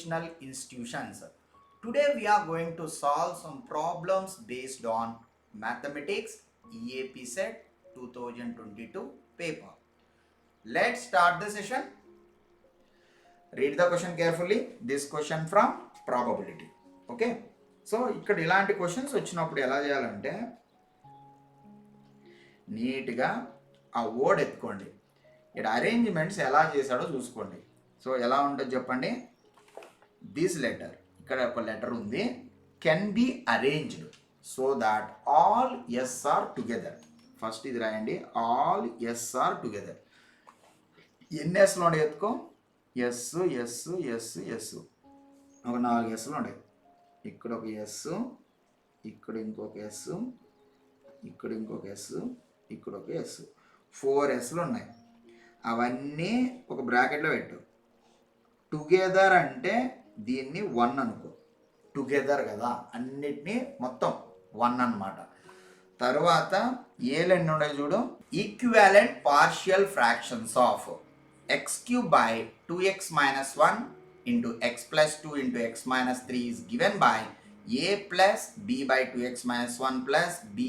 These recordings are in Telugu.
educational institutions. Today we are going to solve some problems based on mathematics EAP set 2022 paper. Let's start the session. Read the question carefully. This question from probability. Okay. So ఇక్కడ ఇలాంటి క్వశ్చన్స్ వచ్చినప్పుడు ఎలా చేయాలంటే నీట్గా ఆ వర్డ్ ఎత్తుకోండి. ఇక్కడ అరేంజ్మెంట్స్ ఎలా చేశాడో చూసుకోండి. సో ఎలా ఉంటుంది చెప్పండి. దిస్ లెటర్, ఇక్కడ ఒక లెటర్ ఉంది, can be arranged so that all S are together. First ఇది రాయండి, ఆల్ ఎస్ ఆర్ టుగెదర్. ఎన్ని ఎస్లు ఉండే ఎత్తుకో, ఎస్ ఎస్ ఎస్ ఎస్, ఒక 4 ఎస్లు ఉన్నాయి. ఇక్కడ ఒక ఎస్, ఇక్కడ ఇంకొక ఎస్, ఇక్కడ ఇంకొక ఎస్, ఇక్కడ ఒక ఎస్, 4 ఎస్లు ఉన్నాయి. అవన్నీ ఒక బ్రాకెట్లో పెట్టు. టుగెదర్ అంటే దీన్ని 1 అనుకో, టుగెదర్ కదా, అన్నిటినీ మొత్తం 1 అన్నమాట. తర్వాత ఏలు ఎన్ని ఉన్నాయి చూడు, equivalent partial fractions of x cube by 2x minus 1 into x plus 2 into x minus 3 is given by a plus b by 2x minus 1 plus b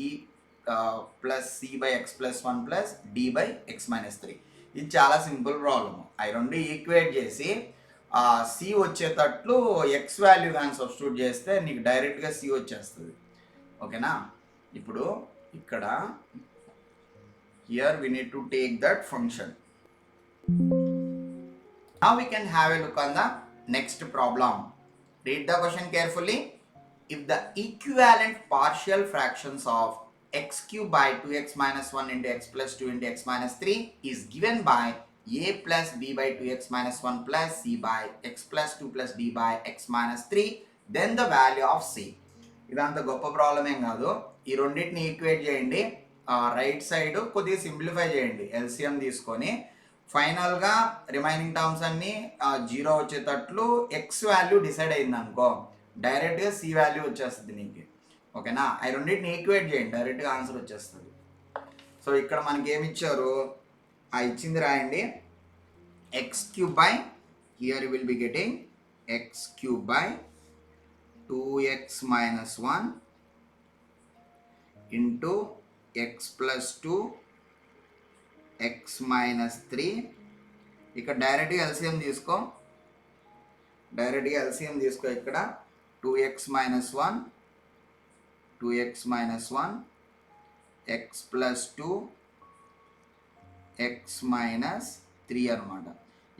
plus c by x plus 1 plus d by x minus 3. ఇది చాలా సింపుల్ ప్రాబ్లమ్. అవి రెండు ఈక్వేట్ చేసి సి వచ్చేటట్లు ఎక్స్ వాల్యూ కానీ సబ్స్టిట్యూట్ చేస్తే నీకు డైరెక్ట్గా సి వచ్చేస్తుంది. ఓకేనా. ఇప్పుడు ఇక్కడ here we need to take that function. Now we can have a look on the next problem. Read the question carefully. If the equivalent partial fractions of x cube by 2x minus 1 into x plus 2 into x minus 3 is given by a plus b by 2x minus 1 plus c by x plus 2 plus d by x minus 3, then the value of c. ఇదంత గొప్ప ప్రాబ్లం ఏం కాదు. ఈ రెండింటిని ఈక్వేట్ చేయండి. రైట్ సైడ్ కొద్దిగా సింప్లిఫై చేయండి, ఎల్సిఎం తీసుకొని. ఫైనల్గా రిమైనింగ్ టర్మ్స్ అన్నీ 0 వచ్చేటట్లు ఎక్స్ వాల్యూ డిసైడ్ అయింది అనుకో, డైరెక్ట్గా సి వాల్యూ వచ్చేస్తుంది నీకు. ఓకేనా. అవి రెండింటిని ఈక్వేట్ చేయండి, డైరెక్ట్గా ఆన్సర్ వచ్చేస్తుంది. సో ఇక్కడ మనకి ఏమి ఇచ్చారు, ఇచ్చింది రాయండి. X cube by, here will be getting X cube by 2x minus 1 into x plus 2 x minus 3. ఇక్కడ డైరెక్ట్గా ఎల్సిఎం తీసుకో, ఇక్కడ 2x minus 1 2x minus 1 x plus 2 x minus 3 అనమాట.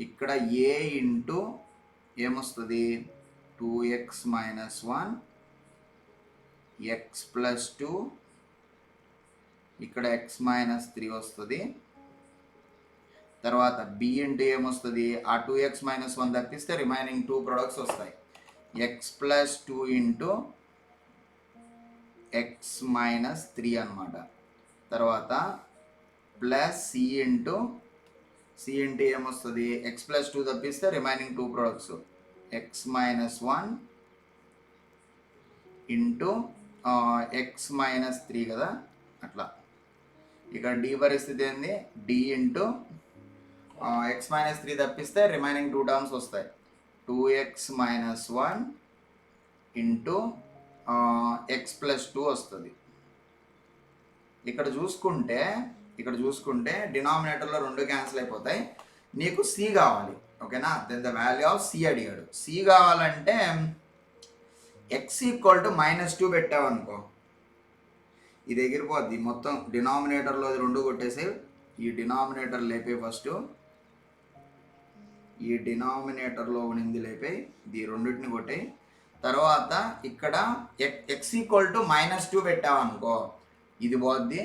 ఇక్కడ a ఇంటూ ఏమొస్తుంది, 2x minus 1 x plus 2, ఇక్కడ x minus 3 వస్తుంది. తర్వాత b ఇంటూ ఏమొస్తుంది, ఆ 2x minus 1 తప్పిస్తే రిమైనింగ్ 2 ప్రొడక్ట్స్ వస్తాయి. x plus 2 into x minus 3 అనమాట. తర్వాత ప్లస్ c ఇంటూ ఏమొస్తుంది, x plus 2 తప్పిస్తే remaining 2 products, x minus 1 into x minus 3 కదా, అట్లా. ఇక్కడ d పరిస్థితి ఏంది, d ఇంటూ x minus 3 తప్పిస్తే రిమైనింగ్ 2 టర్మ్స్ వస్తాయి, 2x minus 1 into x plus 2 వస్తుంది. ఇక్కడ చూసుకుంటే డినామినేటర్లో 2 క్యాన్సిల్ అయిపోతాయి. నీకు c కావాలి. ఓకేనా. Then the value of C అడిగాడు. సి కావాలంటే x ఈక్వల్ టు -2 పెట్టావనుకో, ఇది ఎగిరిపోద్ది మొత్తం. డినామినేటర్లో 2 కొట్టేసి ఈ డినామినేటర్ లేపే, ఫస్ట్ ఈ డినామినేటర్లో ఉన్నది లేపే, ఈ రెండింటిని కొట్టాయి. తర్వాత ఇక్కడ x ఈక్వల్ టు -2 పెట్టావనుకో, ఇది పోద్ది,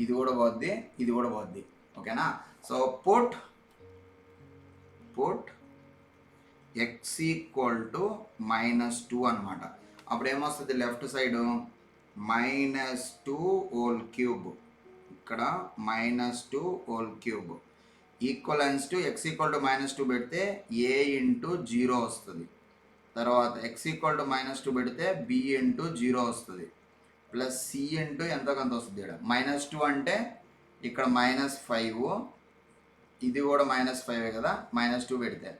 ఇది కూడా పోద్ది. ఓకేనా. So put x equal to -2 అనమాట. అప్పుడు ఏమొస్తుంది, లెఫ్ట్ సైడ్ -2 హోల్ క్యూబ్, ఇక్కడ -2 whole cube equivalence to x equal to -2 పెడితే a ఇంటూ 0 వస్తుంది. తర్వాత x ఈక్వల్ టు -2 పెడితే b ఇంటూ 0 వస్తుంది, ప్లస్ c ఇంటూ ఎంతో కొంత వస్తుంది. ఇక్కడ -2 అంటే ఇక్కడ -5, ఇది కూడా -5 కదా, -2 పెడితే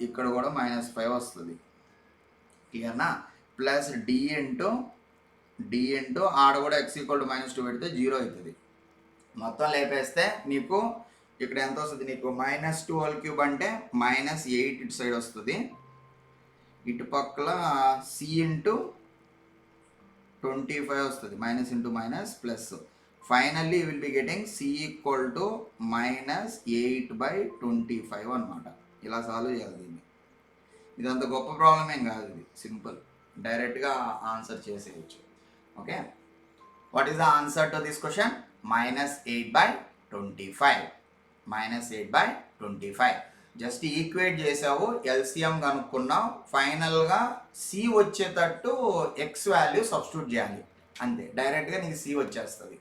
ఇక్కడ కూడా -5 వస్తుంది. క్లియర్నా? ప్లస్ డి ఇంటూ ఆడ కూడా x = -2 పెడితే 0 అవుతుంది. మొత్తం లేపేస్తే నీకు ఇక్కడ ఎంత వస్తుంది? నీకు -2³ అంటే -8 ఇటు సైడ్ వస్తుంది. ఇటు పక్కల c × 25 వస్తుంది. Minus into minus plus. Finally will be getting c = -8/25 అనమాట. ఇలా సాల్వ్ చేయాలి దీన్ని. ఇదంత గొప్ప ప్రాబ్లం ఏం కాదు, ఇది సింపుల్, డైరెక్ట్గా ఆన్సర్ చేసేయచ్చు. Okay, what is the answer to this question? -8/25. -8/25. Just equate చేసావు, ఎల్సిఎం కనుక్కున్నావు, ఫైనల్గా సి వచ్చేటట్టు ఎక్స్ వాల్యూ సబ్స్టిట్యూట్ చేయాలి అంతే. డైరెక్ట్గా నీకు సి వచ్చేస్తుంది.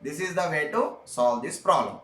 This is the way to solve this problem.